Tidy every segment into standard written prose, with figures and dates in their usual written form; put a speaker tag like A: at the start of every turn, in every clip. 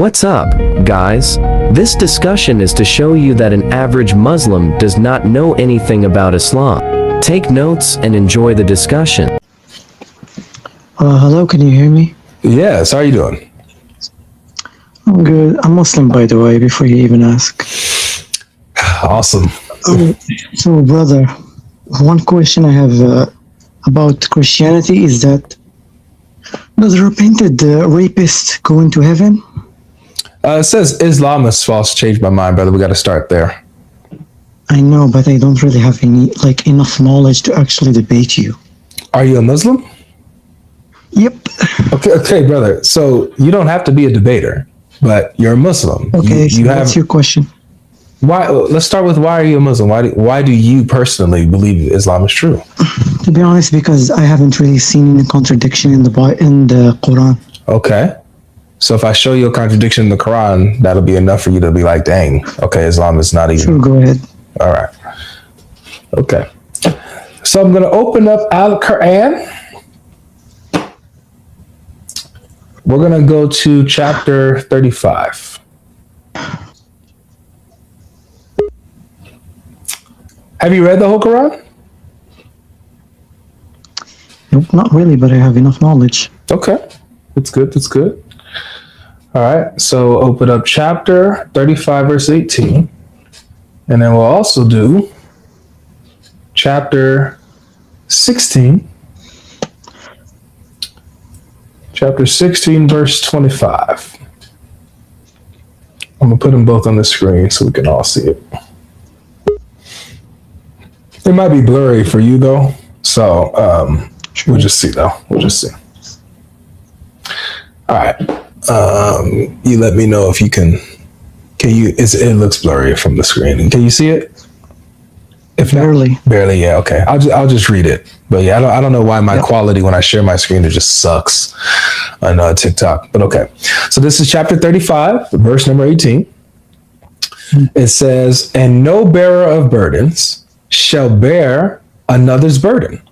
A: What's up, guys? This discussion is to show you that an average Muslim does not know anything about Islam. Take notes and enjoy the discussion.
B: Hello, can you hear me?
C: Yes, how are you doing?
B: I'm good. I'm Muslim, by the way, before you even ask.
C: Awesome.
B: So, brother, one question I have about Christianity is that does a repented rapist go into heaven?
C: It says Islam is false. Changed my mind, brother. We got to start there.
B: I know, but I don't really have enough knowledge to actually debate you.
C: Are you a Muslim?
B: Yep.
C: Okay, brother. So you don't have to be a debater, but you're a Muslim.
B: Okay, what's your question?
C: Why? Let's start with why are you a Muslim? Why do you personally believe Islam is true?
B: To be honest, because I haven't really seen any contradiction in the Quran.
C: Okay. So if I show you a contradiction in the Quran, that'll be enough for you to be like, dang, okay, Islam is not even.
B: Sure, go ahead.
C: All right. Okay. So I'm going to open up Al-Quran. We're going to go to chapter 35. Have you read the whole Quran?
B: Nope, not really, but I have enough knowledge.
C: Okay. That's good. That's good. All right. So open up chapter 35, verse 18. And then we'll also do chapter 16. Chapter 16, verse 25. I'm going to put them both on the screen so we can all see it. It might be blurry for you, though. So we'll just see, though. We'll just see. All right. You let me know if you can you, it looks blurry from the screen. Can you see it? If
B: Barely.
C: Barely, yeah, okay. I'll just read it. But yeah, I don't know why my quality when I share my screen, it just sucks on TikTok. But okay. So this is chapter 35, verse number 18. It says, "And no bearer of burdens shall bear another's burden.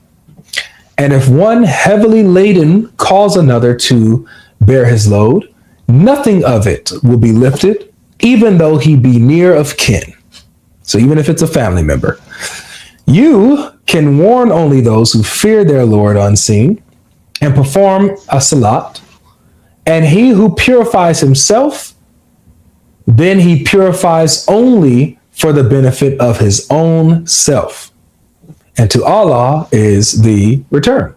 C: And if one heavily laden calls another to bear his load, nothing of it will be lifted, even though he be near of kin." So even if it's a family member. "You can warn only those who fear their Lord unseen and perform a salat. And he who purifies himself, then he purifies only for the benefit of his own self. And to Allah is the return."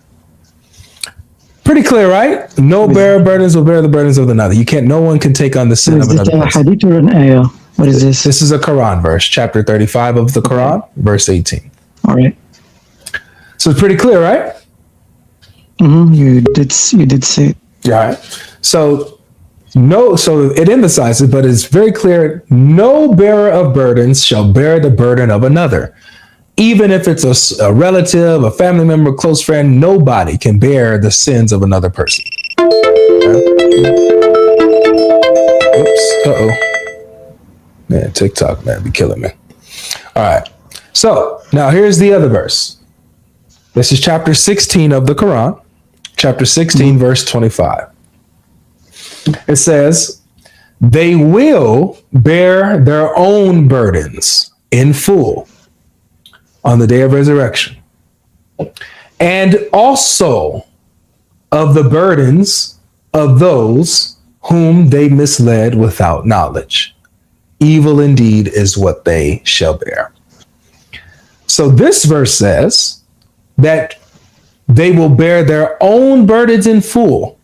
C: Pretty clear, right? No bearer of burdens will bear the burdens of another. No one can take on the sin of another person.
B: Is this a hadith or an ayah? What is this?
C: This is a Quran verse, chapter 35 of the Quran, verse 18.
B: All right.
C: So it's pretty clear, right?
B: Mm-hmm. You did say it.
C: Yeah. All right. So it emphasizes, but it's very clear, no bearer of burdens shall bear the burden of another. Even if it's a relative, a family member, a close friend, nobody can bear the sins of another person. Okay? Oops. Uh-oh. Man, TikTok, man, be killing me. All right. So now here's the other verse. This is chapter 16 of the Quran, chapter 16, verse 25. It says, "They will bear their own burdens in full on the day of resurrection, and also of the burdens of those whom they misled without knowledge. Evil indeed is what they shall bear." So this verse says that they will bear their own burdens in full.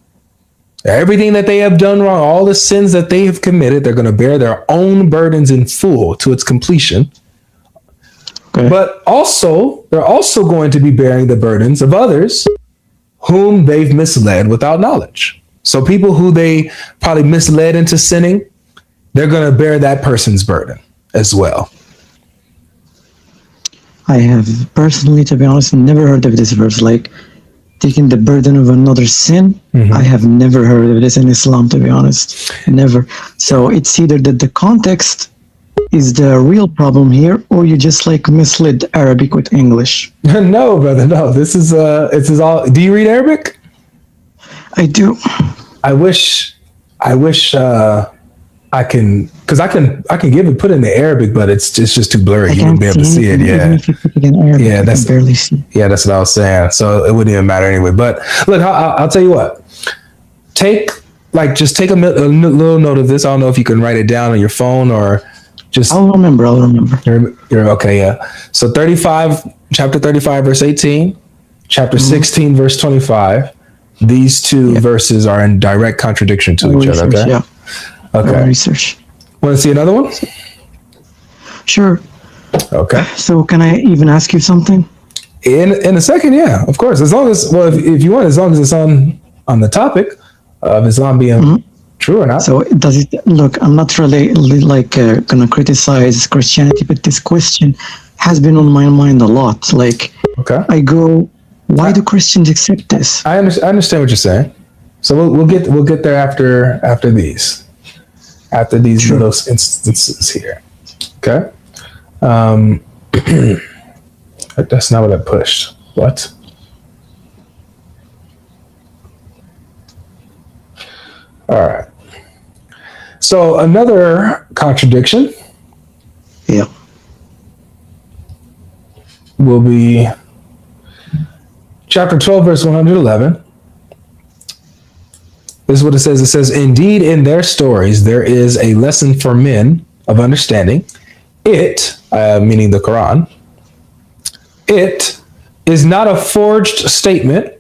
C: Everything that they have done wrong, all the sins that they have committed, they're going to bear their own burdens in full to its completion. Okay. But also, they're also going to be bearing the burdens of others whom they've misled without knowledge. So people who they probably misled into sinning, they're going to bear that person's burden as well.
B: I have personally, to be honest, never heard of this verse. Like taking the burden of another's sin. Mm-hmm. I have never heard of this in Islam, to be honest. Never. So it's either that the context is the real problem here, or you just misled Arabic with English.
C: No, brother, no. This is all. Do you read Arabic?
B: I do.
C: I wish because I can give it, put in the Arabic, but it's just too blurry.
B: I
C: You wouldn't
B: can't
C: be able to
B: see
C: see it.
B: anything, even
C: Yeah.
B: if you put it in Arabic,
C: Yeah,
B: I can barely see.
C: Yeah, that's what I was saying. So it wouldn't even matter anyway. But look, I'll tell you what. Just take a little note of this. I don't know if you can write it down on your phone or just.
B: I'll remember.
C: You're okay, yeah. So chapter 35, verse 18, chapter 16, verse 25. These two verses are in direct contradiction to each other. Okay.
B: Yeah.
C: Okay.
B: Research.
C: Want to see another one?
B: Sure.
C: Okay.
B: So can I even ask you something?
C: In a second, yeah, of course. As long as, well, if you want, as long as it's on the topic of Islam being true or not.
B: So does it look? I'm not really gonna criticize Christianity, but this question has been on my mind a lot. Like,
C: Okay.
B: I go, why do Christians accept this?
C: I understand what you're saying. So we'll get there after these little instances here. Okay. That's not what I pushed. What? All right. So another contradiction
B: Yeah.
C: will be chapter 12, verse 111. This is what it says. It says, "Indeed, in their stories, there is a lesson for men of understanding. It, meaning the Quran, it is not a forged statement,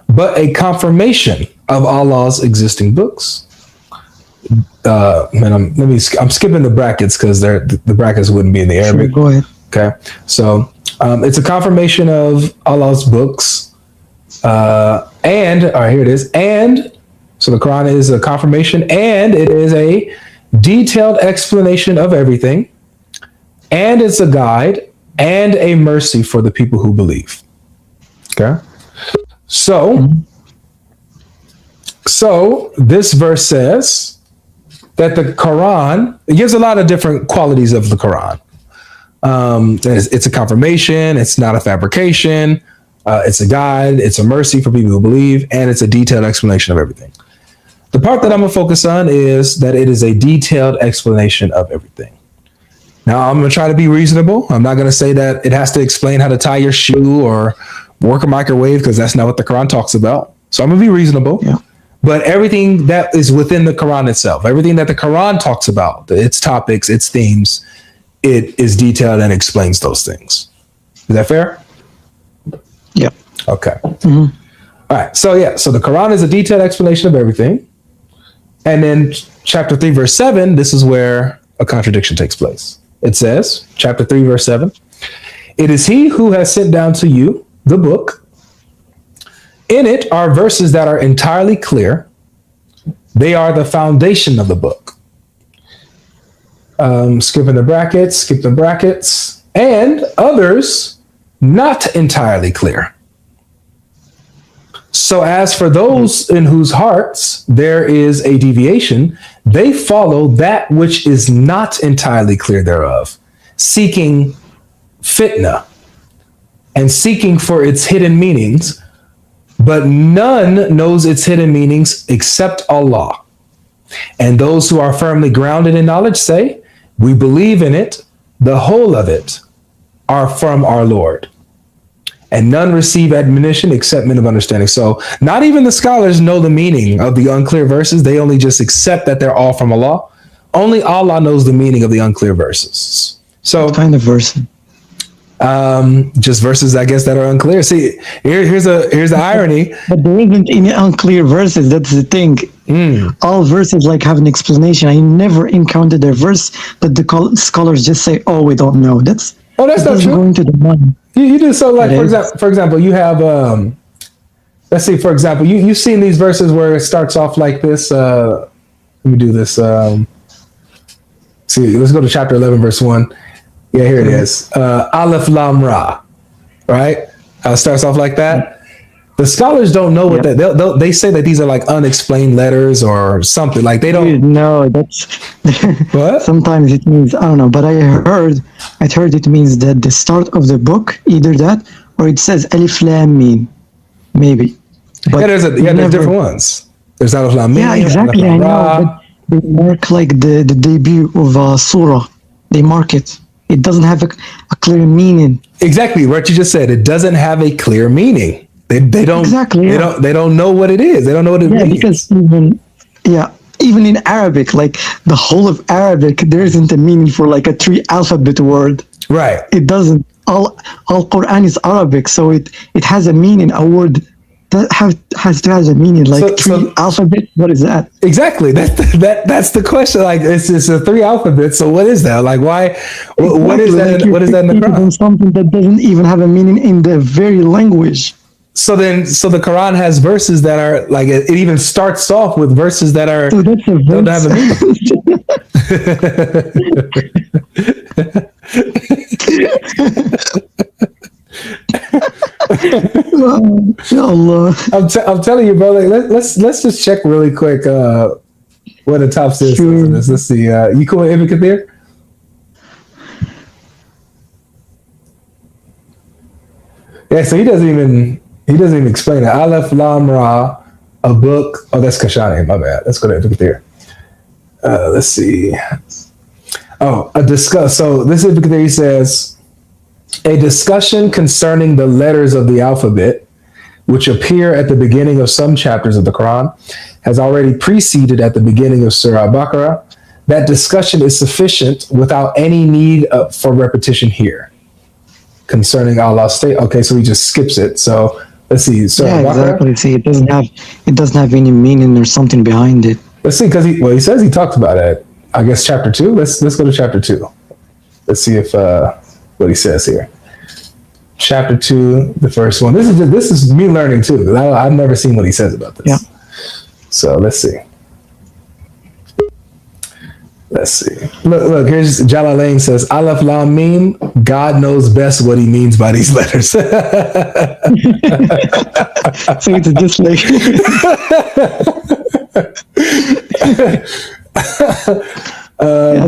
C: but a confirmation of Allah's existing books." I'm skipping the brackets because the brackets wouldn't be in the Arabic.
B: Sure, go ahead.
C: Okay, so it's a confirmation of Allah's books, and all right, here it is. And so the Quran is a confirmation, and it is a detailed explanation of everything, and it's a guide and a mercy for the people who believe. Okay, so this verse says that the Quran, it gives a lot of different qualities of the Quran. It's a confirmation, it's not a fabrication, it's a guide, it's a mercy for people who believe, and it's a detailed explanation of everything. The part that I'm going to focus on is that it is a detailed explanation of everything. Now, I'm going to try to be reasonable. I'm not going to say that it has to explain how to tie your shoe or work a microwave, because that's not what the Quran talks about. So I'm going to be reasonable.
B: Yeah.
C: But everything that is within the Quran itself, everything that the Quran talks about, its topics, its themes, it is detailed and explains those things. Is that fair?
B: Yeah.
C: Okay. All right. So the Quran is a detailed explanation of everything. And then chapter 3, verse 7, this is where a contradiction takes place. It says, chapter 3, verse 7, "It is he who has sent down to you the book. In it are verses that are entirely clear. They are the foundation of the book." Skip the brackets. "And others not entirely clear. So as for those in whose hearts there is a deviation, they follow that which is not entirely clear thereof, seeking fitna and seeking for its hidden meanings. But none knows its hidden meanings except Allah. And those who are firmly grounded in knowledge say, we believe in it, the whole of it are from our Lord. And none receive admonition except men of understanding." So not even the scholars know the meaning of the unclear verses. They only just accept that they're all from Allah. Only Allah knows the meaning of the unclear verses. So
B: What kind of verse?
C: just verses, I guess, that are unclear. See, here's the irony.
B: But there isn't any unclear verses. That's the thing. All verses have an explanation. I never encountered a verse that the scholars just say, "Oh, we don't know." That's
C: not true.
B: Going to the money.
C: You do so. For example, you have let's see. For example, you've seen these verses where it starts off like this. Let me do this. See, let's go to chapter 11, verse 1. Yeah, here it is. Aleph Lam Ra, right? How it starts off like that. The scholars don't know what that. They say that these are like unexplained letters or something. Like they don't.
B: No, that's
C: What?
B: Sometimes it means, I don't know, but I heard it means that the start of the book, either that or it says Alif Lam Mim, maybe. But
C: There's different ones. There's Alif Lam Mim.
B: Yeah, exactly.
C: Alif
B: I
C: Lam Ra.
B: know, they mark like the debut of a surah. They mark it. It doesn't have a clear meaning.
C: Exactly what you just said. It doesn't have a clear meaning. They don't
B: Exactly.
C: They don't know what it is. They don't know what it means.
B: Because even in Arabic, like the whole of Arabic, there isn't a meaning for like a 3 alphabet word.
C: Right.
B: It doesn't. All Quran is Arabic, so it has a meaning. A word that has to have a meaning. Like three alphabets. What is that?
C: Exactly. That's the question. Like it's a 3 alphabets. So what is that? Like why? Exactly. What is that? Like what is that in the Quran?
B: Something that doesn't even have a meaning in the very language.
C: So the Quran has verses that are like it even starts off with verses that are don't have a meaning.
B: Allah.
C: I'm telling you, bro. Like, let's just check really quick what the top says. Sure. Let's see. You cool with Ibn Kathir? Yeah. So he doesn't even explain it. Aleph Lam Ra, a book. Oh, that's Kashani. My bad. Let's go to Ibn Kathir. Let's see. Oh, a discuss. So this is Ibn Kathir. He says, a discussion concerning the letters of the alphabet, which appear at the beginning of some chapters of the Quran, has already preceded at the beginning of Surah Al-Baqarah. That discussion is sufficient without any need for repetition here. Concerning Allah's state. Okay, so he just skips it. So let's see. Surah Al-Baqarah.
B: Exactly. See, it doesn't have any meaning or something behind it.
C: Let's see, because he says he talks about it. I guess chapter 2. Let's go to chapter 2. Let's see if what he says here. Chapter 2, the first one. This is me learning too, because I've never seen what he says about this.
B: Yeah.
C: So let's see. Let's see. Look. Here's Jalalain says, Aleph Lam Mim. God knows best what he means by these letters. So
B: it's just like.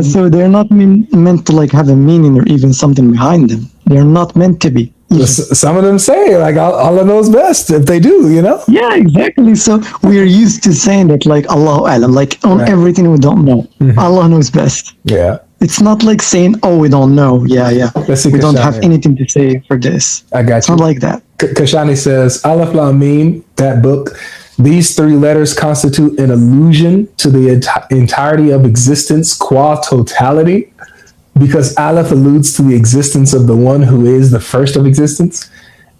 B: So they're not meant to like have a meaning or even something behind them. They're not meant to be.
C: Some of them say like Allah knows best if they do, you know?
B: Yeah, exactly. So we're used to saying that like Allahu Alam, like on everything we don't know. Mm-hmm. Allah knows best.
C: Yeah.
B: It's not like saying, oh, we don't know. Yeah.
C: Let's see,
B: we don't have anything to say for this.
C: I got you.
B: It's not like that.
C: Kashani says, Aleph Lam Mim, that book, these 3 letters constitute an allusion to the entirety of existence qua totality, because Aleph alludes to the existence of the one who is the first of existence,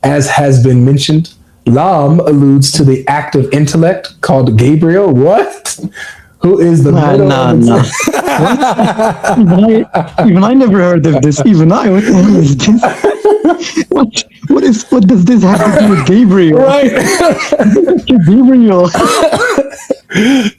C: as has been mentioned. Lam alludes to the active intellect called Gabriel. What? Who is the middle of existence?
B: Even I never heard of this. Even I. What is this? What does this have to do with Gabriel?
C: Right.
B: Gabriel.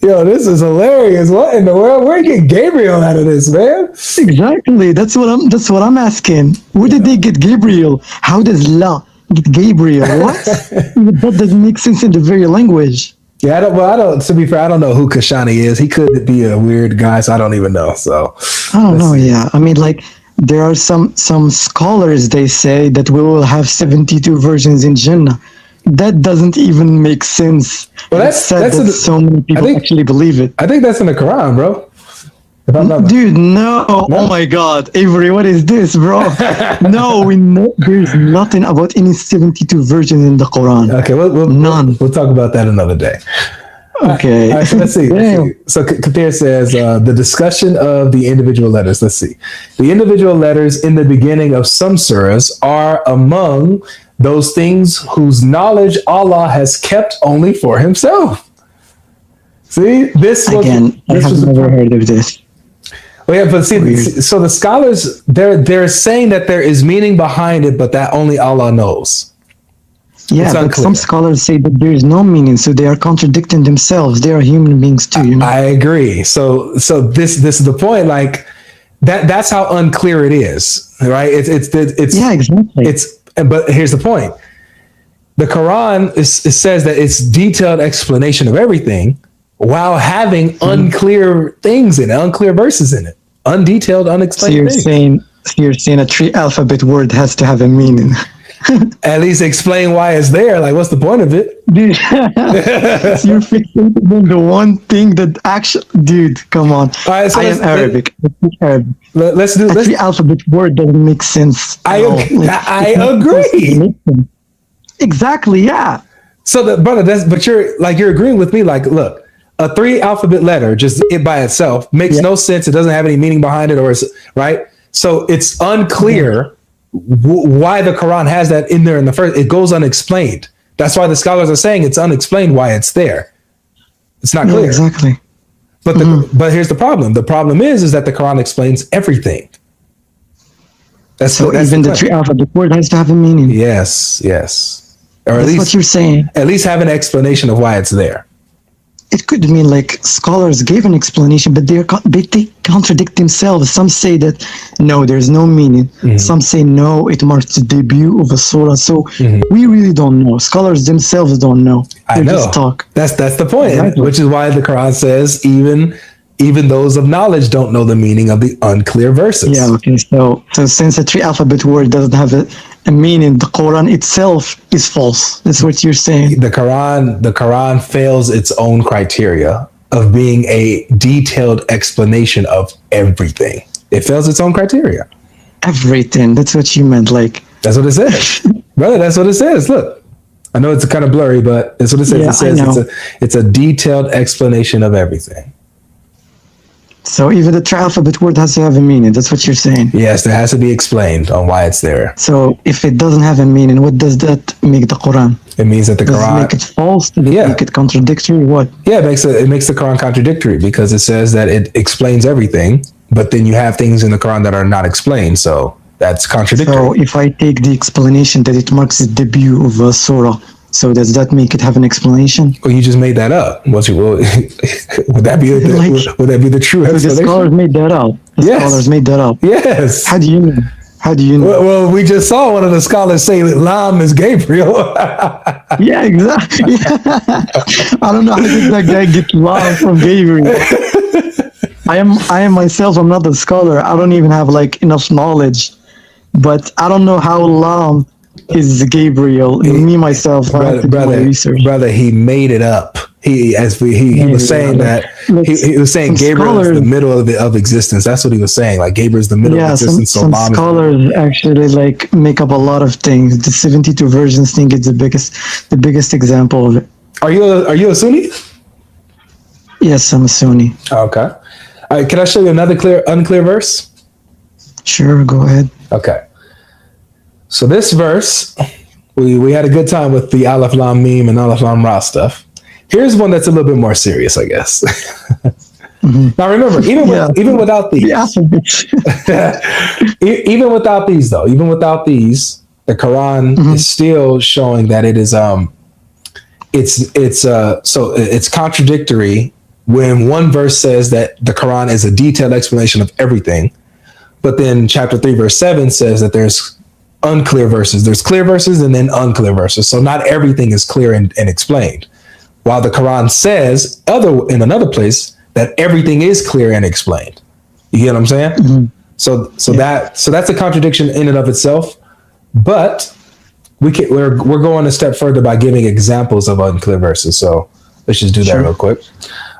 C: Yo, this is hilarious. What in the world? Where you get Gabriel out of this, man?
B: Exactly. That's what I'm asking. Where did they get Gabriel? How does La get Gabriel? What? That doesn't make sense in the very language.
C: Yeah, I don't. To be fair, I don't know who Kashani is. He could be a weird guy, so I don't even know. So
B: I don't know. Yeah, I mean, like there are some scholars. They say that we will have 72 versions in Jannah. That doesn't even make sense.
C: Well, that's
B: so many people actually believe it.
C: I think that's in the Quran, bro.
B: Dude, no. Oh my God, Avery, what is this, bro? No, we know there's nothing about any 72 versions in the Quran.
C: Okay, none. We'll talk about that another day.
B: Okay.
C: All right, so let's see. So Kathir says the discussion of the individual letters. Let's see. The individual letters in the beginning of some surahs are among those things whose knowledge Allah has kept only for himself. See, this
B: again, I have never heard of this.
C: Well, yeah, but see, so the scholars, they're saying that there is meaning behind it, but that only Allah knows.
B: Yeah, but some scholars say that there is no meaning, so they are contradicting themselves. They are human beings too, you know?
C: I agree. So this is the point. Like that's how unclear it is, right? It's
B: yeah, exactly.
C: But here's the point: the Quran it says that it's detailed explanation of everything, while having unclear things in it, unclear verses in it, undetailed, unexplained things.
B: So you're saying a 3 alphabet word has to have a meaning.
C: At least explain why it's there. Like, what's the point of it?
B: Dude, so you're fixated on the one thing that actually, dude, come on.
C: All right, so
B: I am Arabic. I speak Arabic.
C: Let's do
B: A
C: this.
B: 3-alphabet word doesn't make sense.
C: I agree.
B: Exactly, yeah.
C: So, brother, but you're agreeing with me. Like, look, a 3-alphabet letter, just it by itself, makes no sense. It doesn't have any meaning behind it, right? So it's unclear why the Quran has that in there in the first. It goes unexplained. That's why the scholars are saying it's unexplained why it's there. It's not clear.
B: Exactly.
C: But but here's the problem. The problem is that the Quran explains everything. That's
B: even the 3-alphabet word has to have a meaning.
C: Yes. Or
B: That's what you're saying.
C: At least have an explanation of why it's there.
B: It could mean like scholars gave an explanation, but they contradict themselves. Some say that no, there's no meaning. Some say no, it marks the debut of a surah. So we really don't know. Scholars themselves don't know.
C: I know.
B: Just talk.
C: That's the point,
B: Exactly.
C: which is why the Quran says even those of knowledge don't know the meaning of the unclear verses.
B: Yeah. Okay. So since a 3-alphabet word doesn't have a meaning, the Quran itself is false. That's what you're saying.
C: The Quran fails its own criteria of being a detailed explanation of everything. It fails its own criteria.
B: Everything. That's what you meant. Like,
C: that's what it says, brother. That's what it says. Look, I know it's kind of blurry, but that's what it says.
B: Yeah,
C: it says it's a detailed explanation of everything.
B: So even the 3-alphabet word has to have a meaning. That's what you're saying.
C: Yes, there has to be explained on why it's there.
B: So if it doesn't have a meaning, what does that make the Quran?
C: It means that the
B: Does
C: Quran
B: it make it false? Does it make it contradictory? What?
C: Yeah, it makes the Quran contradictory because it says that it explains everything, but then you have things in the Quran that are not explained. So that's contradictory.
B: So if I take the explanation that it marks the debut of a surah, so does that make it have an explanation?
C: Well, you just made that up. Would that be the true explanation?
B: The scholars made that up. Scholars made that up.
C: Yes.
B: How do you know? How do you know?
C: Well, we just saw one of the scholars say that Lam is Gabriel.
B: Yeah, exactly. I don't know how did that guy get Lam from Gabriel. I am myself. I'm not a scholar. I don't even have like enough knowledge. But I don't know how Lam is Gabriel. Me myself, I have to do my research.
C: Brother, he made it up. He was saying that he was saying Gabriel is the middle of existence. That's what he was saying. Like Gabriel is the middle of existence.
B: Some scholars actually like make up a lot of things. The 72 versions thing is the biggest example of it.
C: Are you a Sunni?
B: Yes, I'm a Sunni.
C: Okay. All right, can I show you another unclear verse?
B: Sure, go ahead.
C: Okay. So this verse, we had a good time with the Aleph Lam Mim and Aleph Lam Ra stuff. Here's one that's a little bit more serious, I guess. Now remember, even without these, even without these, the Quran is still showing that it is it's contradictory when one verse says that the Quran is a detailed explanation of everything, but then chapter 3 verse 7 says that there's unclear verses. There's clear verses and then unclear verses. So not everything is clear and explained. While the Quran says in another place that everything is clear and explained. You get what I'm saying? Mm-hmm. So that's a contradiction in and of itself. But we're going a step further by giving examples of unclear verses. So let's just do that real quick.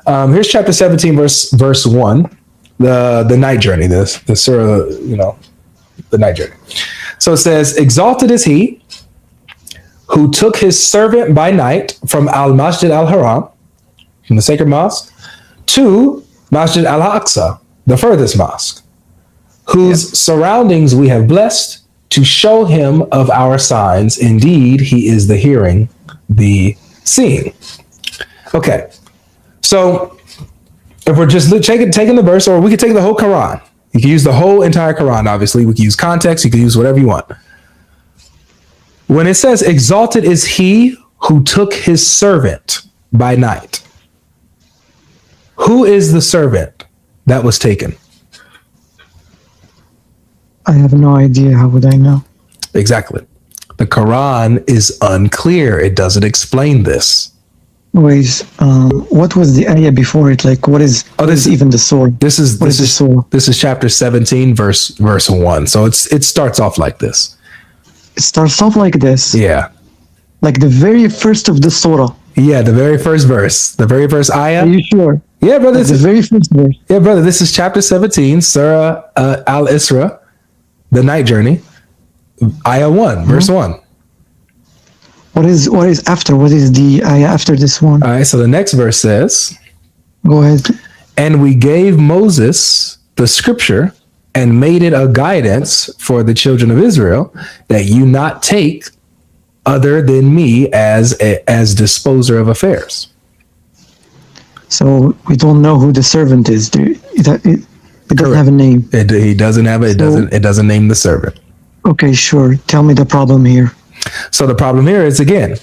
C: Here's chapter 17, verse 1, the night journey, the surah, the night journey. So it says, exalted is he who took his servant by night from al-Masjid al-Haram, from the sacred mosque, to Masjid al-Aqsa, the furthest mosque, whose surroundings we have blessed to show him of our signs. Indeed, he is the hearing, the seeing. Okay, so if we're just taking the verse, or we could take the whole Quran. You can use the whole entire Quran, obviously. We can use context. You can use whatever you want. When it says, exalted is he who took his servant by night. Who is the servant that was taken?
B: I have no idea. How would I know?
C: Exactly. The Quran is unclear. It doesn't explain this.
B: Wait, what was the ayah before it? Like, what is even the surah?
C: This is chapter 17, verse 1. So it starts off like this.
B: It starts off like this.
C: Yeah.
B: Like the very first of the surah.
C: Yeah, the very first verse. The very first ayah.
B: Are you sure?
C: Yeah, brother.
B: Like the very first verse.
C: Yeah, brother. This is chapter 17, Surah Al-Isra, the night journey. Ayah 1, verse 1.
B: What is after? What is the ayah after this one?
C: All right, so the next verse says,
B: Go ahead.
C: and we gave Moses the scripture and made it a guidance for the children of Israel, that you not take other than me as disposer of affairs.
B: So we don't know who the servant is. It doesn't have a name.
C: He doesn't have it. It doesn't name the servant.
B: Okay, sure. Tell me the problem here.
C: So the problem here is, again,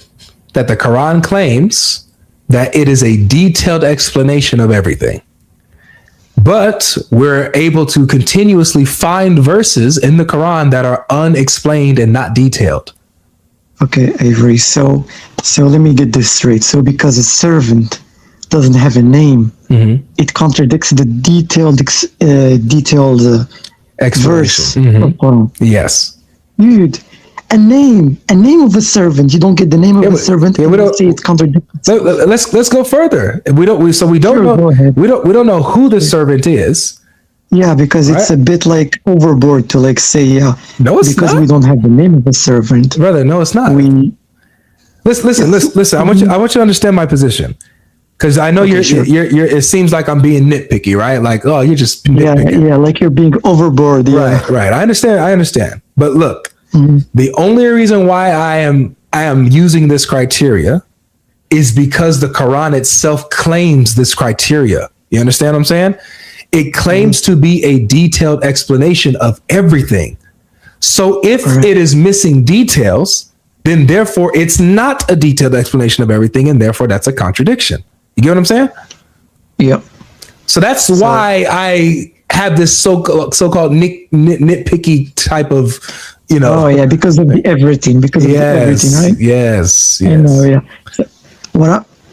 C: that the Quran claims that it is a detailed explanation of everything. But we're able to continuously find verses in the Quran that are unexplained and not detailed.
B: Okay, Avery. So let me get this straight. So because a servant doesn't have a name, it contradicts the detailed verse of Quran.
C: Yes.
B: Dude, a name of a servant. You don't get the name of a servant.
C: Yeah, we don't
B: see it's contradicted.
C: Let's go further. We don't
B: Sure,
C: know.
B: go ahead.
C: We don't know who the servant is.
B: Yeah, because it's a bit like overboard to like say
C: No, it's
B: because
C: not.
B: we don't have the name of the servant.
C: Brother, no, it's not. Listen. I want you to understand my position, because I know you're. It seems like I'm being nitpicky, right? Like, oh, you're just nitpicking.
B: Yeah, like you're being overboard. Yeah.
C: Right. I understand. But look, the only reason why I am using this criteria is because the Quran itself claims this criteria. You understand what I'm saying? It claims to be a detailed explanation of everything. So if it is missing details, then therefore it's not a detailed explanation of everything, and therefore that's a contradiction. You get what I'm saying?
B: Yep.
C: So that's why I have this so-called nitpicky type of,
B: Oh yeah, because of everything. Because of everything, right?
C: Yes.
B: I know. Yeah. So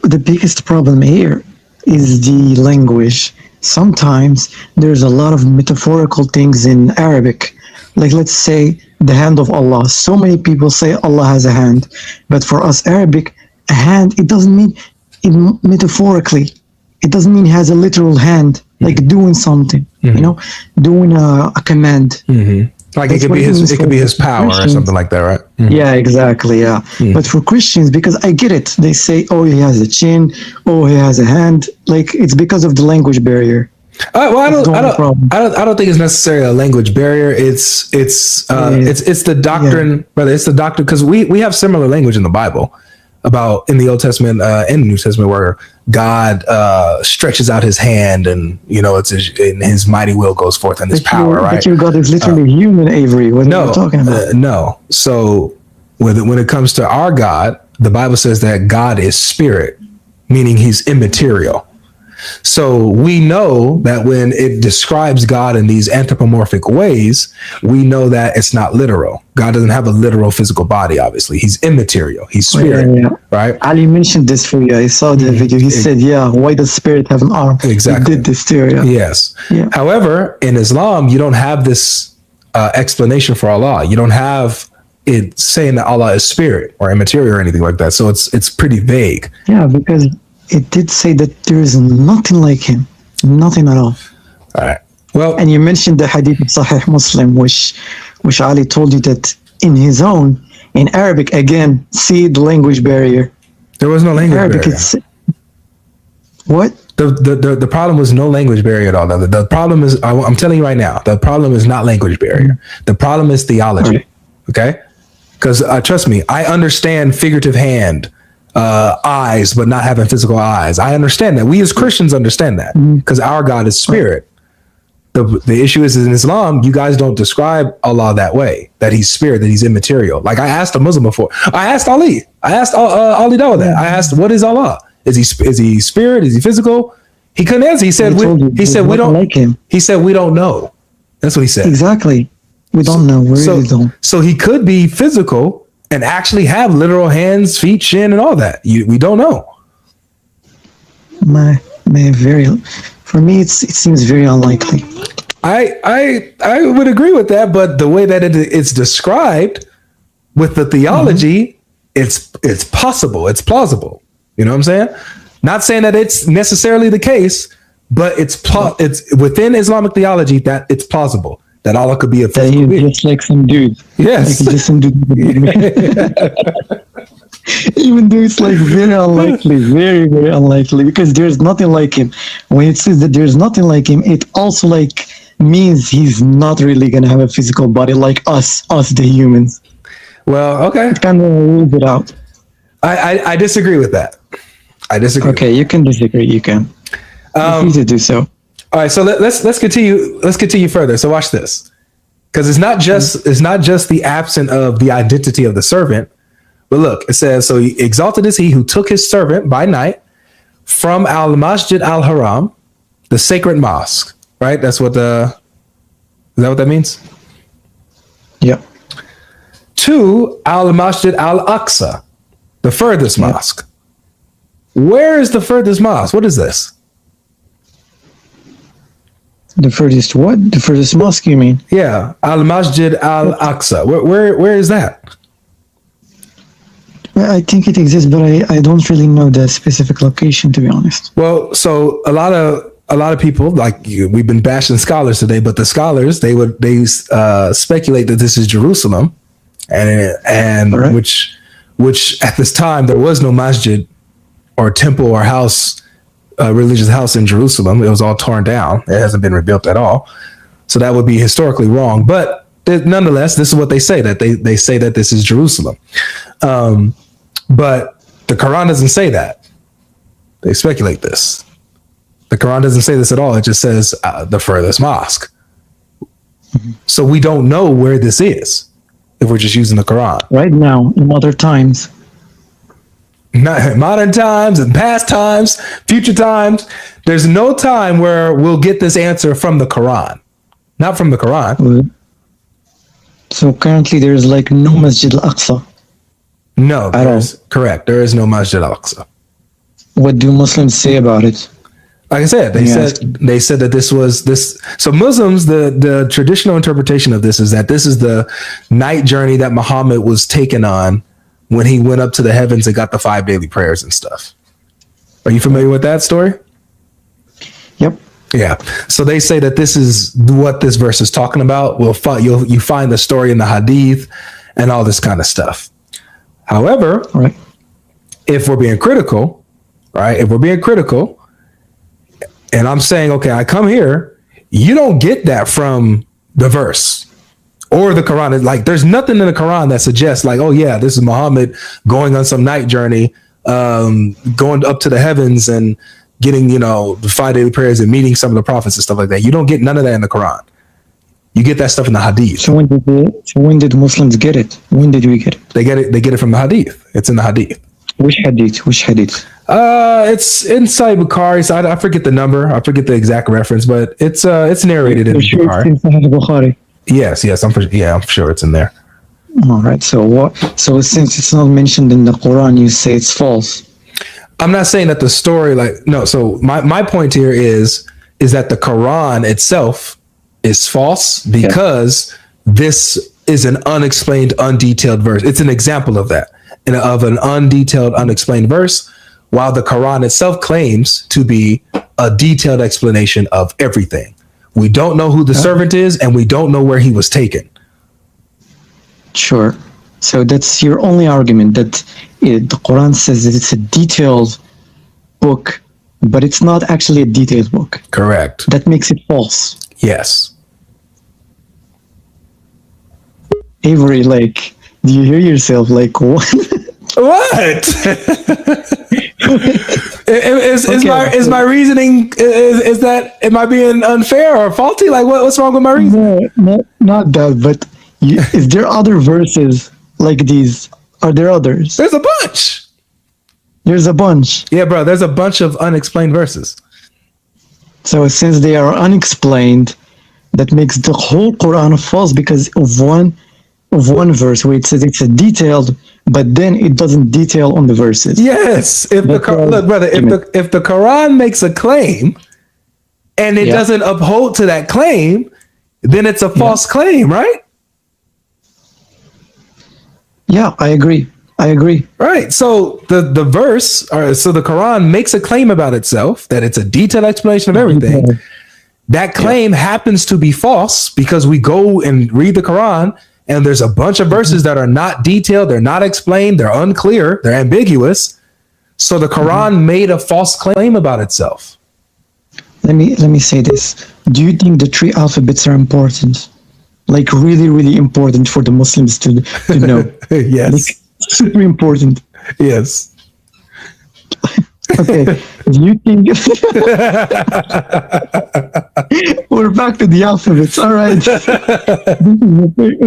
B: the biggest problem here is the language. Sometimes there's a lot of metaphorical things in Arabic. Like, let's say the hand of Allah. So many people say Allah has a hand, but for us Arabic, a hand, it doesn't mean metaphorically. It doesn't mean he has a literal hand, like doing something, doing a command.
C: Like it could be his power or something like that, right?
B: Yeah, exactly. Yeah. But for Christians, because I get it, they say, oh, he has a chin, oh, he has a hand. Like, it's because of the language barrier.
C: Well, I don't think it's necessarily a language barrier. It's the doctrine, brother. It's the doctrine, because we have similar language in the Bible about, in the Old Testament and the New Testament, where God stretches out his hand, and it's his mighty will goes forth, and his power, right?
B: But your God is literally human, Avery. What are you talking about?
C: No. So when it comes to our God, the Bible says that God is spirit, meaning he's immaterial. So we know that when it describes God in these anthropomorphic ways, we know that it's not literal. God doesn't have a literal physical body, obviously. He's immaterial. He's spirit, right?
B: Ali mentioned this for you. I saw the video. He said, why does spirit have an arm?
C: Exactly.
B: He did this to you.
C: Yes.
B: Yeah.
C: However, in Islam, you don't have this explanation for Allah. You don't have it saying that Allah is spirit or immaterial or anything like that. So it's pretty vague.
B: Yeah, because it did say that there is nothing like him, nothing at all.
C: All right. Well,
B: and you mentioned the hadith of Sahih Muslim, which Ali told you that in his own, in Arabic, again, see the language barrier.
C: There was no language
B: Arabic,
C: barrier.
B: What?
C: The problem was no language barrier at all. The problem is, I'm telling you right now, the problem is not language barrier. The problem is theology. Right. Okay? Because trust me, I understand figurative hand, eyes, but not having physical eyes. I understand that. We as Christians understand that, because our God is spirit. The issue is, in Islam, you guys don't describe Allah that way, that he's spirit, that he's immaterial. Like, I asked a Muslim before. I asked Ali. I asked Ali Dawah that. I asked, what is Allah? Is he spirit? Is he physical? He couldn't answer. He said, we don't like him. He said, we don't know. That's what he said.
B: Exactly. We don't know. We really don't.
C: So he could be physical and actually have literal hands, feet, chin, and all that. We don't know.
B: For me, it seems very unlikely.
C: I would agree with that, but the way that it's described, With the theology, it's possible, it's plausible. You know what I'm saying? Not saying that it's necessarily the case, but it's within Islamic theology that it's plausible that Allah could be a physical being.
B: Just like some dude.
C: Yes.
B: Like just some dude. Even though it's like very unlikely, very, very unlikely, because there's nothing like him. When it says that there's nothing like him, it also like means he's not really gonna have a physical body like us the humans.
C: Well, okay.
B: It kind of rules it out.
C: I disagree with that. I disagree.
B: Okay, you can disagree. You can. You're free to do so.
C: All right, so let's continue. Let's continue further. So watch this, because it's not just the absence of the identity of the servant, but look, it says, so exalted is he who took his servant by night from al Masjid al Haram, the sacred mosque. Right? Is that what that means?
B: Yep.
C: To al Masjid al Aqsa, the furthest mosque. Where is the furthest mosque? What is this?
B: The furthest what? The furthest mosque, you mean?
C: Yeah, Al Masjid Al Aqsa. Where is that?
B: I think it exists, but I don't really know the specific location, to be honest.
C: Well, so a lot of people, like you, we've been bashing scholars today, but the scholars they speculate that this is Jerusalem, and
B: right.
C: which at this time there was no masjid or temple or house. Religious house in Jerusalem. It was all torn down. It hasn't been rebuilt at all. So that would be historically wrong. But nonetheless, this is what they say, that they say that this is Jerusalem. But the Quran doesn't say that. They speculate this. The Quran doesn't say this at all. It just says the furthest mosque. Mm-hmm. So we don't know where this is if we're just using the Quran.
B: Right now, in modern times.
C: Not modern times and past times, future times. There's no time where we'll get this answer from the Quran. Not from the Quran.
B: So currently there's like no Masjid al-Aqsa.
C: No, correct. There is no Masjid al-Aqsa.
B: What do Muslims say about it?
C: Like I said, they said that this was this. So Muslims, the traditional interpretation of this is that this is the night journey that Muhammad was taken on when he went up to the heavens and got the 5 daily prayers and stuff. Are you familiar with that story?
B: Yep.
C: Yeah. So they say that this is what this verse is talking about. You find the story in the Hadith and all this kind of stuff. However,
B: right.
C: If we're being critical, and I'm saying, okay, I come here, you don't get that from the verse. Or the Quran. Like, there's nothing in the Quran that suggests, like, oh yeah, this is Muhammad going on some night journey, going up to the heavens and getting, the 5 daily prayers and meeting some of the prophets and stuff like that. You don't get none of that in the Quran. You get that stuff in the Hadith.
B: So when did Muslims get it? When did we get it?
C: They get it from the Hadith. It's in the Hadith.
B: Which Hadith?
C: It's in Sahih Bukhari. So I forget the number. I forget the exact reference, but it's narrated in Bukhari.
B: It's in Sahih Bukhari.
C: Yes, I'm sure it's in there.
B: All right. So since it's not mentioned in the Quran, you say it's false.
C: I'm not saying that the story, no. So my point here is that the Quran itself is false because this is an unexplained, undetailed verse. It's an example of that, of an undetailed, unexplained verse, while the Quran itself claims to be a detailed explanation of everything. We don't know who the servant is, and we don't know where he was taken.
B: Sure. So that's your only argument, that the Quran says that it's a detailed book, but it's not actually a detailed book.
C: Correct.
B: That makes it false.
C: Yes.
B: Avery, do you hear yourself? What?
C: What? Is my reasoning, is that, am I being unfair or faulty? What's wrong with my reasoning?
B: No, not that, but is there other verses like these? Are there others?
C: There's a bunch.
B: There's a bunch.
C: Yeah, bro, there's a bunch of unexplained verses.
B: So since they are unexplained, that makes the whole Quran false because of one verse where it says it's a detailed, but then it doesn't detail on the verses.
C: Yes. Look, brother, if the Quran makes a claim and it doesn't uphold to that claim, then it's a false claim, right?
B: Yeah, I agree.
C: Right. So the verse, or so the Quran makes a claim about itself that it's a detailed explanation of everything.
B: Okay.
C: That claim happens to be false because we go and read the Quran and there's a bunch of verses that are not detailed, they're not explained, they're unclear, they're ambiguous. So the Quran made a false claim about itself.
B: Let me say this. Do you think the 3 alphabets are important? Like really, really important for the Muslims to know?
C: Yes.
B: Like, super important.
C: Yes.
B: Okay. Do you think we're back to the alphabets? All right.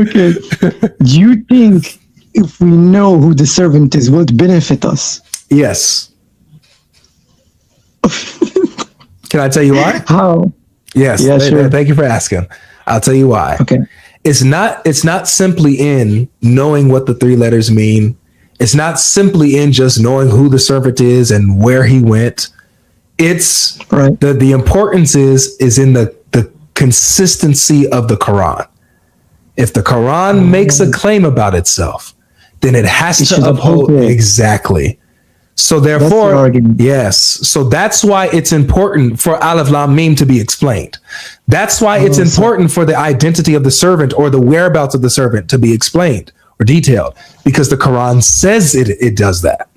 B: Okay. Do you think if we know who the servant is, will it benefit us?
C: Yes. Can I tell you why?
B: How?
C: Yes.
B: Yeah, sure.
C: Thank you for asking. I'll tell you why.
B: Okay.
C: It's not simply in knowing what the 3 letters mean. It's not simply in just knowing who the servant is and where he went. It's
B: Right.
C: the importance is in the consistency of the Quran. If the Quran makes a claim about itself, then it has
B: It
C: to
B: should
C: uphold
B: uphold it.
C: exactly. So
B: That's the
C: therefore,
B: argument.
C: yes. So that's why it's important for Alif Lam Mim to be explained. That's why it's important for the identity of the servant or the whereabouts of the servant to be explained or detailed, because the Quran says it does that.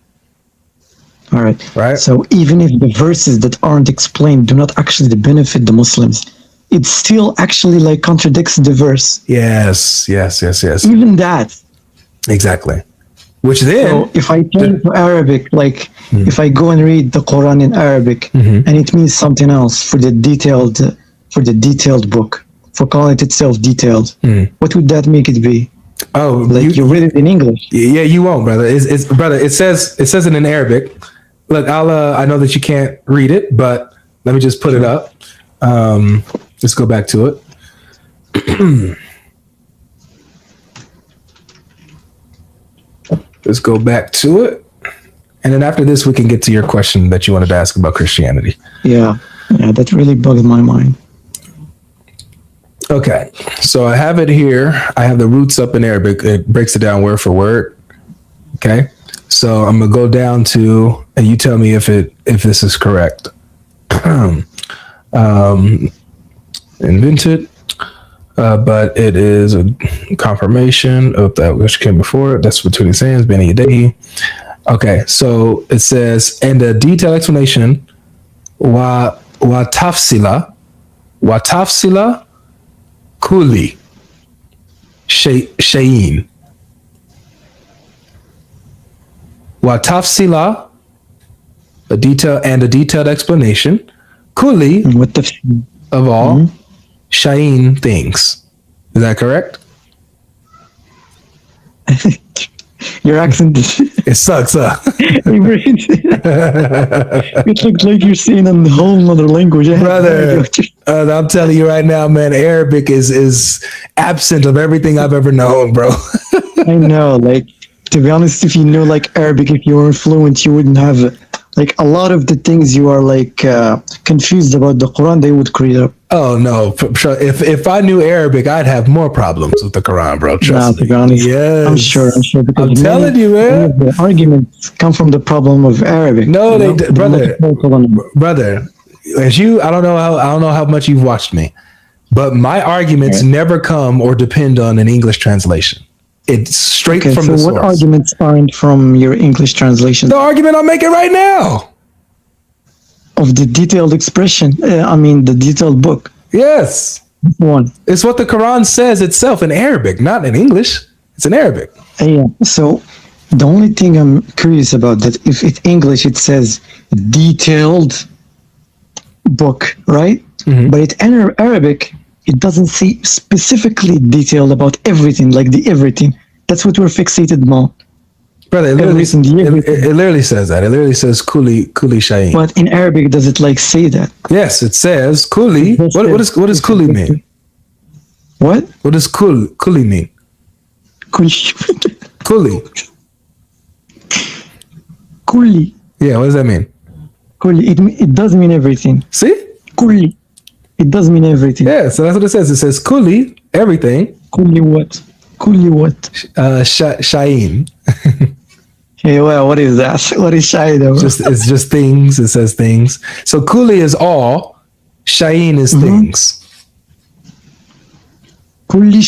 B: All right.
C: Right.
B: So even if the verses that aren't explained do not actually benefit the Muslims, it still actually like contradicts the verse.
C: Yes.
B: Even that.
C: Exactly. Which then,
B: So if I turn to Arabic, like if I go and read the Quran in Arabic, and it means something else for the detailed book, for calling it itself detailed, what would that make it be? Like you read it in English.
C: Yeah, you won't, brother. It's brother. It says it in Arabic. Look, I know that you can't read it, but let me just put it up. Let's go back to it. Let's go back to it. And then after this, we can get to your question that you wanted to ask about Christianity.
B: Yeah, that really bugged my mind.
C: Okay, so I have it here. I have the roots up in Arabic. It breaks it down word for word. Okay, so I'm gonna go down to, and you tell me if this is correct. Invented, but it is a confirmation of that which came before it. That's between his hands, Beni Yadehi. Okay, so it says, and a detailed explanation, wa tafsila kuli shayin. Wa tafsila, a detailed explanation, kuli,
B: What the?
C: of all shayin things. Is that correct?
B: Your accent is
C: It sucks, huh?
B: it looks like you're saying a whole other language.
C: Brother, I'm telling you right now, man, Arabic is absent of everything I've ever known, bro.
B: I know, like, to be honest, if you know like Arabic, if you were fluent, you wouldn't have like a lot of the things you are like confused about the Quran, they would clear up.
C: Oh no! If I knew Arabic, I'd have more problems with the Quran, bro. Trust
B: To
C: me.
B: be honest,
C: Yes,
B: I'm sure. Because
C: I'm telling you,
B: many
C: man.
B: of the arguments come from the problem of Arabic.
C: No,
B: you know?
C: brother. As you, I don't know how much you've watched me, but my arguments never come or depend on an English translation. It's straight from the source.
B: So what arguments aren't from your English translation?
C: The argument I'm making right now.
B: Of the detailed expression, the detailed book.
C: Yes.
B: One.
C: It's what the Quran says itself in Arabic, not in English. It's in Arabic.
B: Yeah. So the only thing I'm curious about that if it's English, it says detailed book, right? But it's in Arabic, it doesn't say specifically detailed about everything, like the everything. That's what we're fixated on.
C: Brother, it literally says that. It literally says kuli shayin.
B: But in Arabic, does it like say that?
C: Yes, it says kuli. What does kuli mean?
B: What?
C: What does kuli mean? Kuli.
B: Kuli.
C: Yeah, what does that mean?
B: Kuli. It does mean everything.
C: See?
B: Kuli. It does mean everything.
C: Yeah, so that's what it says. It says kuli, everything.
B: Kuli what? Kuli what?
C: Shayin.
B: Hey, well, what is that? What is Shai though?
C: It's just things. It says things. So Kuli is all. Shayin is things.
B: Kuli.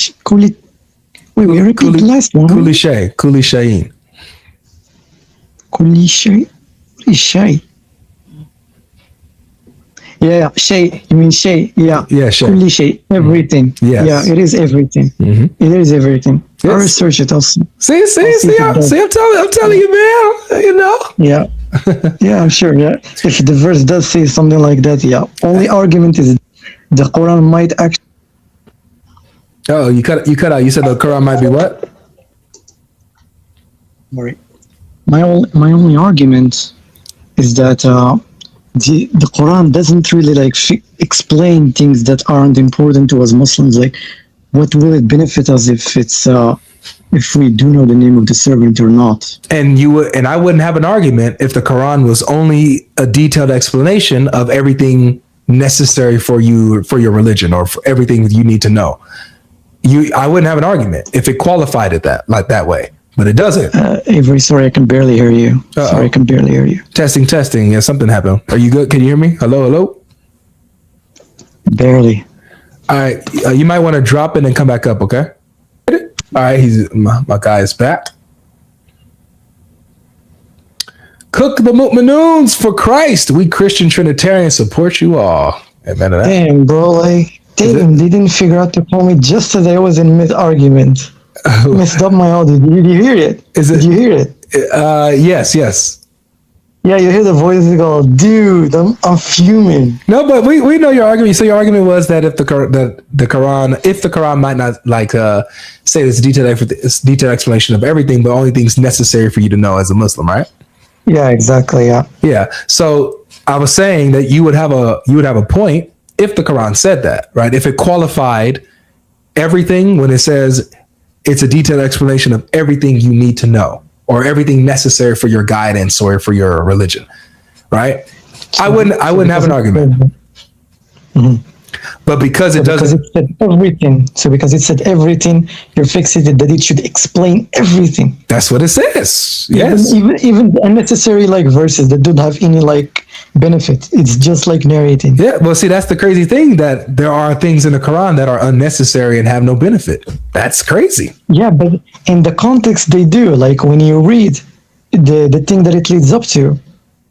B: Wait, we repeat the last one.
C: Kuli Shayin.
B: Kuli Shay. What is Shay? Yeah, Shay. You mean Shay? Yeah.
C: Yeah, Shay.
B: Kuli Shay. Everything.
C: Yes.
B: Yeah, it is everything. It is everything.
C: Yes.
B: I'll research it also.
C: See, I'm telling you, man. You know.
B: Yeah. Yeah, I'm sure. Yeah. If the verse does say something like that, yeah. Only argument is the Quran might actually.
C: Oh, you cut out. You said the Quran might be what?
B: Sorry. My only argument is that the Quran doesn't really like explain things that aren't important to us Muslims. Like, what will it benefit us if we do know the name of the servant or not?
C: And I wouldn't have an argument if the Quran was only a detailed explanation of everything necessary for your religion or for everything you need to know. I wouldn't have an argument if it qualified it that way, but it doesn't.
B: Avery, sorry, I can barely hear you.
C: Uh-oh.
B: Sorry, I can barely hear you.
C: Testing. Yeah, something happened. Are you good? Can you hear me? Hello.
B: Barely.
C: All right, you might want to drop it and come back up. Okay. All right, my guy is back. Cook the mu'minoons for Christ. We Christian Trinitarians support you all. Amen to that.
B: Damn, bro, like, they didn't figure out to call me just as I was in mid-argument. Messed up my audio. Did you hear it? Did you hear it?
C: Yes.
B: Yeah, you hear the voice go, dude, I'm fuming.
C: No, but we know your argument. So your argument was that if the Quran might not say this detailed explanation of everything, but only things necessary for you to know as a Muslim, right?
B: Yeah, exactly. Yeah.
C: Yeah. So I was saying that you would have a point if the Quran said that, right? If it qualified everything when it says it's a detailed explanation of everything you need to know or everything necessary for your guidance or for your religion, right? I wouldn't have an argument.
B: Mm-hmm.
C: But because it doesn't,
B: because it said everything. So because it said everything, you're fixated that it should explain everything.
C: That's what it says. Yes.
B: Even the unnecessary like verses that don't have any like benefit. It's just like narrating.
C: Yeah. Well, see, that's the crazy thing, that there are things in the Quran that are unnecessary and have no benefit. That's crazy.
B: Yeah, but in the context they do. Like when you read the thing that it leads up to,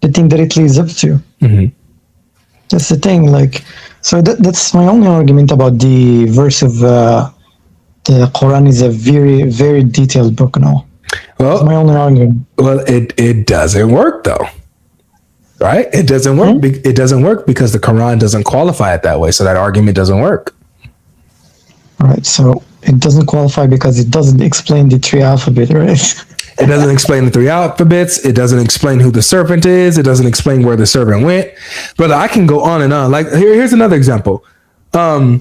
C: Mm-hmm.
B: That's the thing. Like, so that's my only argument about the verse of the Quran is a very, very detailed book and all.
C: Well,
B: that's my only argument.
C: Well, it doesn't work though, right? It doesn't work. It doesn't work because the Quran doesn't qualify it that way. So that argument doesn't work.
B: All right. So it doesn't qualify because it doesn't explain the three alphabet, right?
C: It doesn't explain the three alphabets. It doesn't explain who the serpent is. It doesn't explain where the serpent went. Brother, I can go on and on. Like here's another example.
B: Go.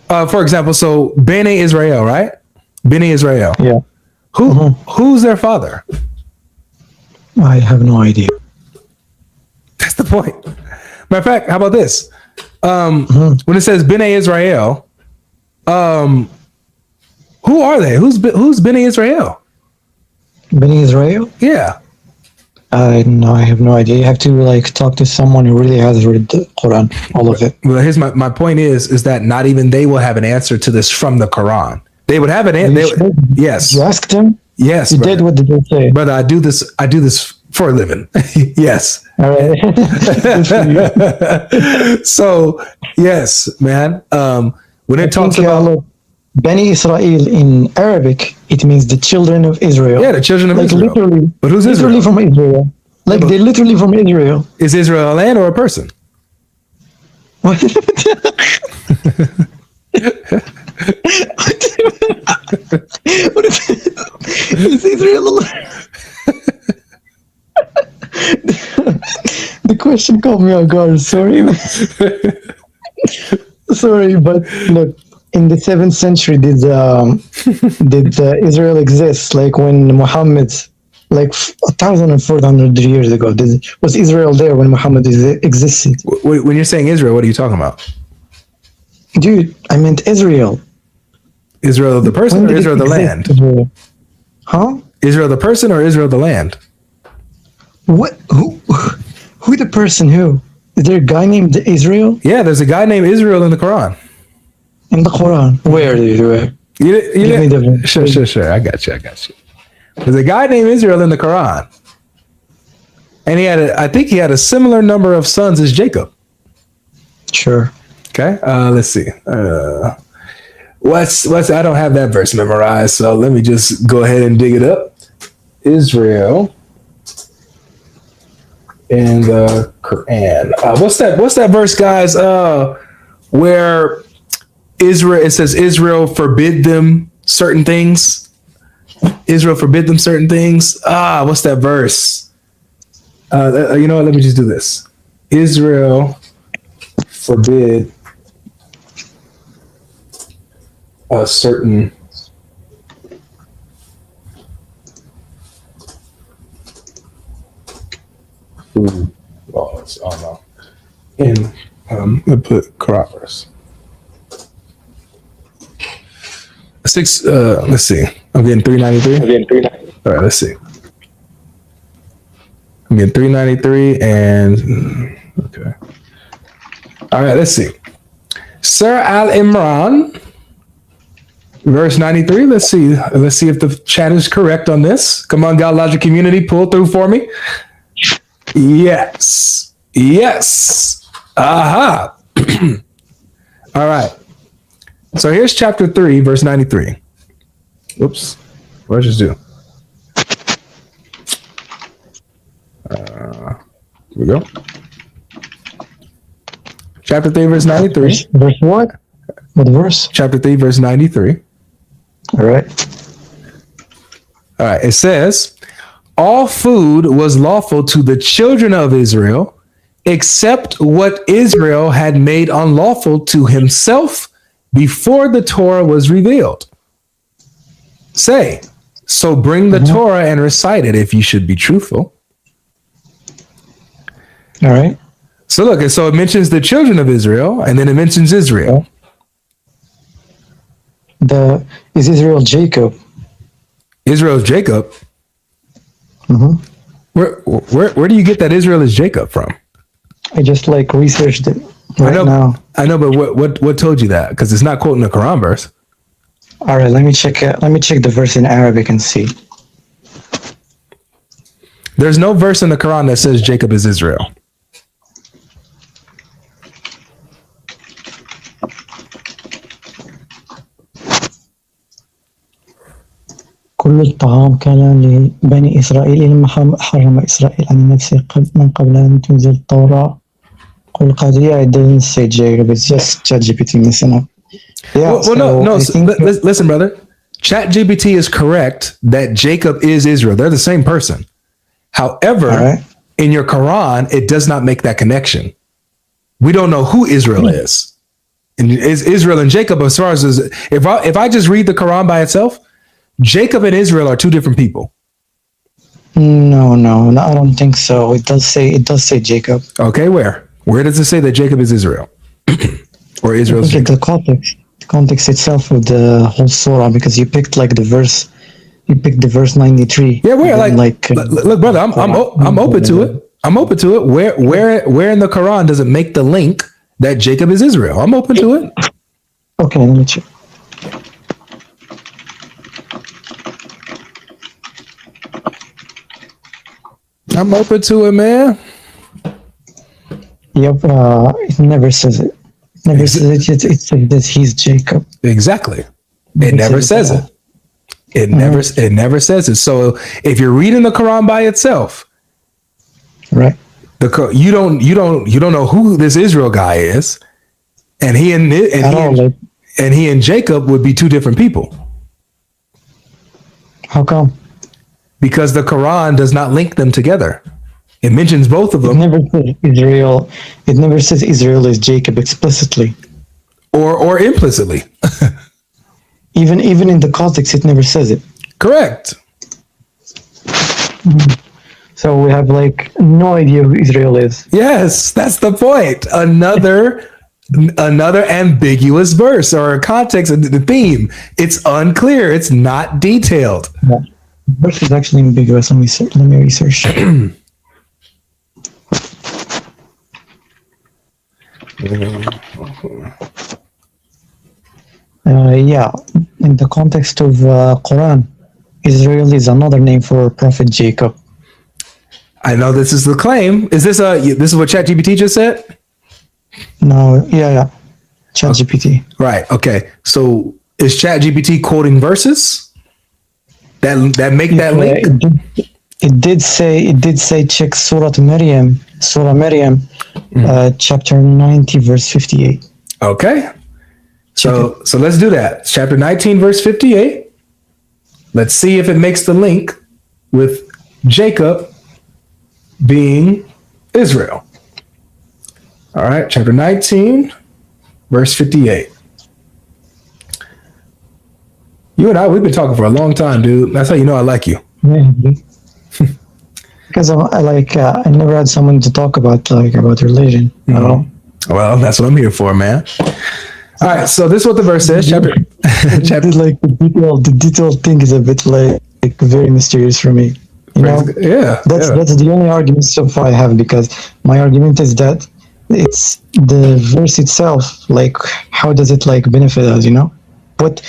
C: For example, so Bnei Israel, right? Bnei Israel.
B: Yeah.
C: Who's their father?
B: I have no idea.
C: That's the point. Matter of fact, how about this? When it says Bnei Israel, who are they? Who's Bnei Israel?
B: Bnei Israel?
C: Yeah.
B: No, I have no idea. You have to like talk to someone who really has read the Quran, all of it.
C: Well, here's my point is that not even they will have an answer to this from the Quran. They would have an answer. Yes.
B: You asked them?
C: Yes.
B: You
C: brother.
B: did? What did they say?
C: Brother, I do this for a living. Yes.
B: All right.
C: So yes, man. When it talks about
B: Bani Israel in Arabic, it means the children of Israel.
C: Yeah, the children of Israel.
B: Literally,
C: but who's
B: literally
C: Israel?
B: from Israel. Like they're literally from Israel.
C: Is Israel a land or a person?
B: What? Is Israel a land? The question caught me off guard. Sorry. Sorry, but look. In the 7th century, did Israel exist? Like when Muhammad, like 1,400 years ago, was Israel there when Muhammad existed?
C: When you're saying Israel, what are you talking about?
B: Dude, I meant Israel.
C: Israel the person
B: When
C: or
B: did
C: Israel
B: it
C: the
B: exist,
C: land?
B: Israel? Huh?
C: Israel the person or Israel the land?
B: What? Who the person? Who? Is there a guy named Israel
C: Yeah, there's a guy named Israel in the Quran.
B: in the Quran? Where do you do it? Give me the.
C: Sure. I got you. There's a guy named Israel in the Quran, and I think he had a similar number of sons as Jacob.
B: Sure.
C: Okay, let's see. What's I don't have that verse memorized, so let me just go ahead and dig it up. Israel in the Quran. What's that verse, guys? Where Israel, it says Israel forbid them certain things. Israel forbid them certain things. What's that verse? You know what? Let me just do this. Israel forbid a certain food laws. Oh no. And I put Quran verse. Let's see. I'm getting 393. All right, let's see. I'm getting 393 and okay. All right, let's see. Surah Al Imran, verse 93. Let's see if the chat is correct on this. Come on, GodLogic community, pull through for me. Yes. Aha. All right. So here's chapter 3, verse 93. Oops. What did I just do? Here we go. Chapter 3, verse 93.
B: Verse what? What verse?
C: Chapter 3, verse 93.
B: All right.
C: All right. It says, all food was lawful to the children of Israel, except what Israel had made unlawful to himself before the Torah was revealed. Say, so bring the Torah and recite it if you should be truthful.
B: All right.
C: So look, so it mentions the children of Israel, and then it mentions Israel.
B: Is Israel Jacob?
C: Israel's Jacob.
B: Mm-hmm.
C: Where do you get that Israel is Jacob from?
B: I just researched it now.
C: I know, but what told you that? Because it's not quoting the Quran verse.
B: All right, let me check it. Let me check the verse in Arabic and see.
C: There's no verse in the Quran that says Jacob is Israel.
B: كل الطعام كان لبني إسرائيل لما حرم إسرائيل عن نفسه من قبل أن تنزل التوراة. قل قادرية, it doesn't say Jacob, it's just ChatGPT messing up. Yeah,
C: listen, brother. ChatGPT is correct that Jacob is Israel. They're the same person. However, in your Quran, it does not make that connection. We don't know who Israel is. And is Israel and Jacob, as far as if I just read the Quran by itself, Jacob and Israel are two different people.
B: No, I don't think so. It does say Jacob.
C: Okay, where does it say that Jacob is Israel? Or Israel is Jacob?
B: The context itself of the whole surah, because you picked the verse 93.
C: Yeah, where look, brother, I'm open to it. I'm open to it. Where in the Quran does it make the link that Jacob is Israel? I'm open to it.
B: Okay, let me check.
C: I'm open to it, man.
B: Yep, it never says it. It says that he's Jacob.
C: Exactly. It never says it. It never says it. So if you're reading the Quran by itself,
B: right?
C: You don't know who this Israel guy is, and he and Jacob would be two different people.
B: How come?
C: Because the Quran does not link them together. It mentions both of them.
B: It never says Israel is Jacob explicitly.
C: Or implicitly.
B: Even in the context, it never says it.
C: Correct.
B: So we have no idea who Israel is.
C: Yes, that's the point. Another another ambiguous verse or context of the theme. It's unclear. It's not detailed.
B: Yeah. Verse is actually ambiguous. Let me research. Yeah, in the context of Quran, Israel is another name for Prophet Jacob.
C: I know this is the claim. Is this what ChatGPT just said?
B: No, yeah, ChatGPT.
C: Right. Okay. So is ChatGPT quoting verses that make that link?
B: It did say check Surah Maryam, chapter 90, verse 58.
C: Okay. So let's do that. Chapter 19, verse 58. Let's see if it makes the link with Jacob being Israel. All right, chapter 19, verse 58. You and I, we've been talking for a long time, dude. That's how you know I like you.
B: Yeah. Because I never had someone to talk about religion at all.
C: Well, that's what I'm here for, man. All right, so this is what the verse says. Chapter
B: The detailed thing is a bit very mysterious for me. You know? That's the only argument so far I have, because my argument is that it's the verse itself. Like, how does it benefit us? You know, what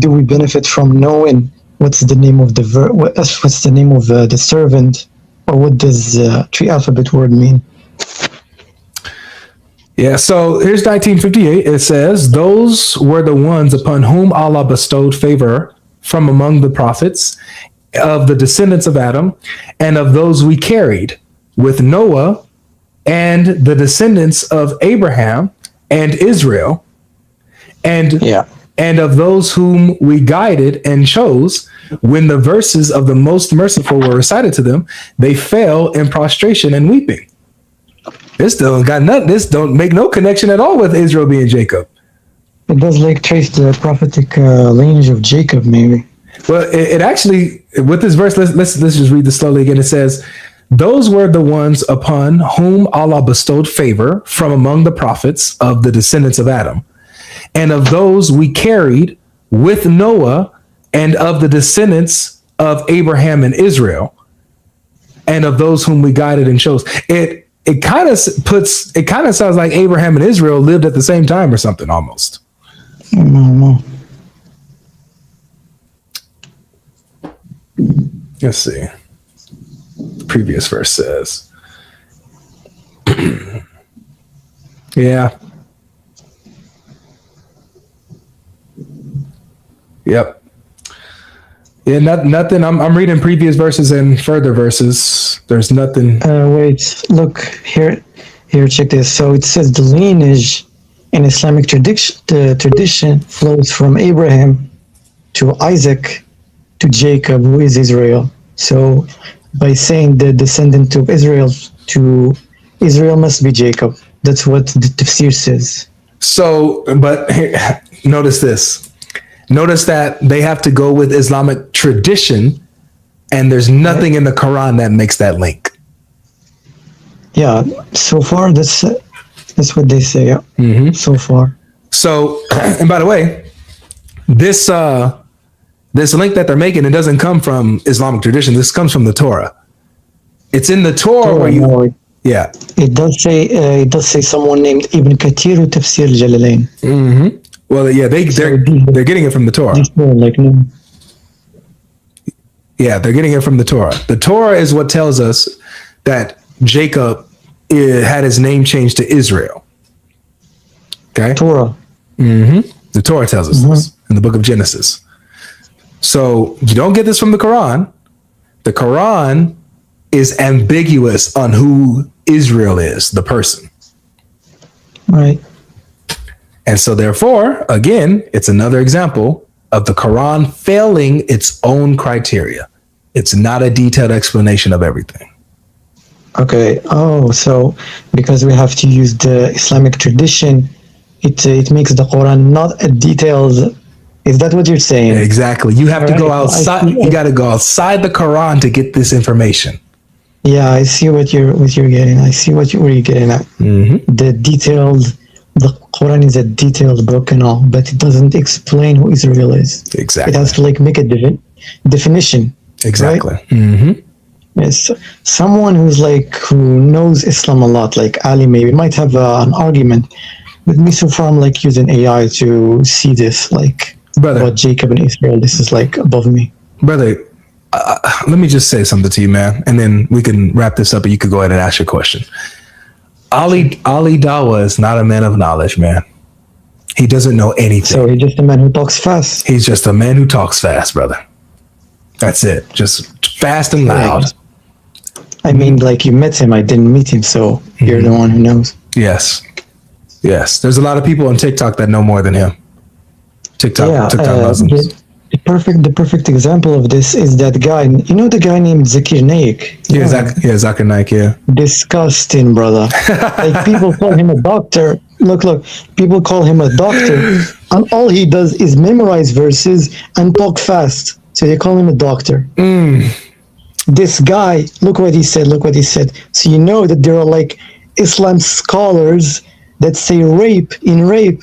B: do we benefit from knowing what's the name of the what's the name of the servant, or what does three alphabet word mean?
C: Yeah, so here's 1958. It says, those were the ones upon whom Allah bestowed favor from among the prophets of the descendants of Adam, and of those we carried with Noah and the descendants of Abraham and Israel, and of those whom we guided and chose. When the verses of the Most Merciful were recited to them, they fell in prostration and weeping. This don't make no connection at all with Israel being Jacob.
B: It does trace the prophetic lineage of Jacob, maybe.
C: Well, it actually, with this verse, let's just read this slowly again. It says, those were the ones upon whom Allah bestowed favor from among the prophets of the descendants of Adam, and of those we carried with Noah, and of the descendants of Abraham and Israel, and of those whom we guided and chose. It kind of sounds like Abraham and Israel lived at the same time or something almost.
B: No.
C: Let's see. The previous verse says, yeah. Yep. Yeah, nothing. I'm reading previous verses and further verses. There's nothing.
B: Wait, look here. Check this. So it says the lineage in Islamic tradition flows from Abraham to Isaac to Jacob, who is Israel. So by saying the descendant of Israel to Israel must be Jacob. That's what the tafsir says.
C: So, but here, notice this. Notice that they have to go with Islamic tradition, and there's nothing in the Quran that makes that link.
B: Yeah, so far that's what they say. Yeah. Mm-hmm. So far.
C: So, and by the way, this link that they're making, it doesn't come from Islamic tradition. This comes from the Torah. It's in the Torah where you. Yeah.
B: It does say someone named Ibn Kathir Tafsir Jalalain.
C: Mm-hmm. Well, yeah, they're getting it from the Torah. Yeah, they're getting it from the Torah. The Torah is what tells us that Jacob had his name changed to Israel. Okay?
B: Torah.
C: Mm-hmm. The Torah tells us this in the book of Genesis. So you don't get this from the Quran. The Quran is ambiguous on who Israel is, the person.
B: Right.
C: And so therefore, again, it's another example of the Quran failing its own criteria. It's not a detailed explanation of everything.
B: Okay. Oh, so because we have to use the Islamic tradition, it makes the Quran not a detailed. Is that what you're saying?
C: Exactly. You have to go outside. You got to go outside the Quran to get this information.
B: Yeah, I see what you're getting. I see where you're getting at.
C: Mm-hmm.
B: The detailed the Quran is a detailed book and all, but it doesn't explain who Israel is.
C: Exactly.
B: It has to like make a definition.
C: Exactly.
B: Right?
C: Mm-hmm.
B: Yes, someone who knows Islam a lot, like Ali, maybe might have an argument. With me, so far, I'm like using AI to see this, like
C: Brother.
B: about Jacob and Israel. This is like above me.
C: Brother, let me just say something to you, man, and then we can wrap this up and you could go ahead and ask your question. Ali Dawa is not a man of knowledge, man. He doesn't know anything.
B: So he's just a man who talks fast.
C: He's just a man who talks fast, brother. That's it. Just fast and loud.
B: I mean, like you met him, I didn't meet him, so you're the one who knows.
C: Yes. There's a lot of people on TikTok that know more than him. TikTok Muslims.
B: The perfect example of this is that guy. You know the guy named Zakir Naik?
C: Zakir Naik, yeah.
B: Disgusting, brother. Like people call him a doctor. Look, people call him a doctor, and all he does is memorize verses and talk fast. So they call him a doctor. This guy, look what he said. So you know that there are like Islam scholars that say in rape,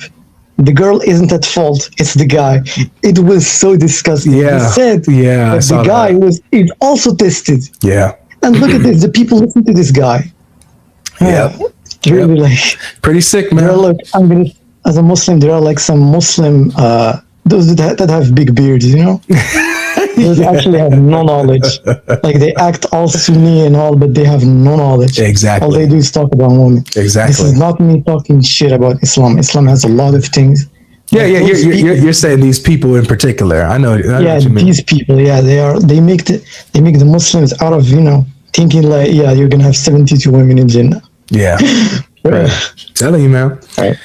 B: the girl isn't at fault, it's the guy. It was so disgusting.
C: Yeah.
B: He said that the guy is also tested.
C: Yeah.
B: And look at this, the people listen to this guy.
C: Yeah.
B: Really like
C: pretty sick, man.
B: As a Muslim, there are like some Muslim those that have big beards, you know? Those actually have no knowledge. Like they act all Sunni and all, but they have no knowledge.
C: Exactly.
B: All they do is talk about women.
C: Exactly.
B: This is not me talking shit about Islam. Islam has a lot of things.
C: Yeah, you're saying these people in particular. I know what you mean.
B: These people, they make the Muslims out of, thinking like, you're gonna have 72 women in Jannah.
C: Yeah. Right. Telling you, man. Right.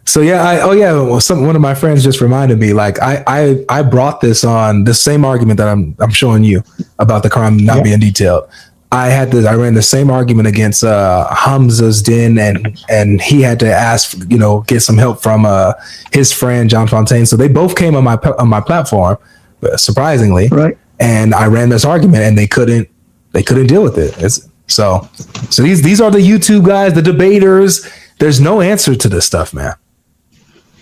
C: So one of my friends just reminded me, like I brought this on the same argument that I'm showing you about the Quran not being detailed. I ran the same argument against Hamza's din, and he had to ask, get some help from his friend John Fontaine. So they both came on my platform, surprisingly.
B: Right.
C: And I ran this argument, and they couldn't deal with it. So these are the YouTube guys, the debaters. There's no answer to this stuff, man.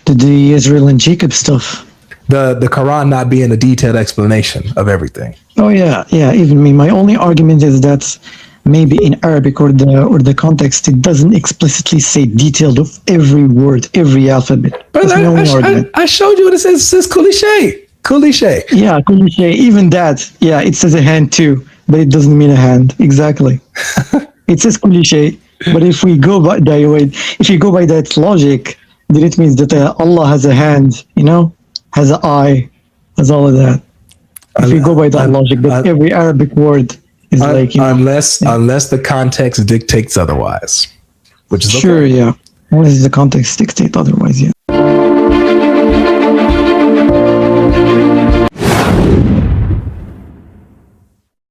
B: The Israel and Jacob stuff.
C: The Quran not being a detailed explanation of everything.
B: Oh yeah. Even me. My only argument is that maybe in Arabic or the context, it doesn't explicitly say detailed of every word, every alphabet.
C: But I showed you what it says. It says Kuli Shay.
B: Yeah, Kuli Shay. Even that. Yeah, it says a hand too, but it doesn't mean a hand. Exactly. It says Kuli Shay, but if we go by that logic, then it means that Allah has a hand, has an eye, has all of that. If you go by that logic, but every Arabic word is
C: unless the context dictates otherwise, which is
B: sure,
C: okay.
B: Unless the context dictates otherwise,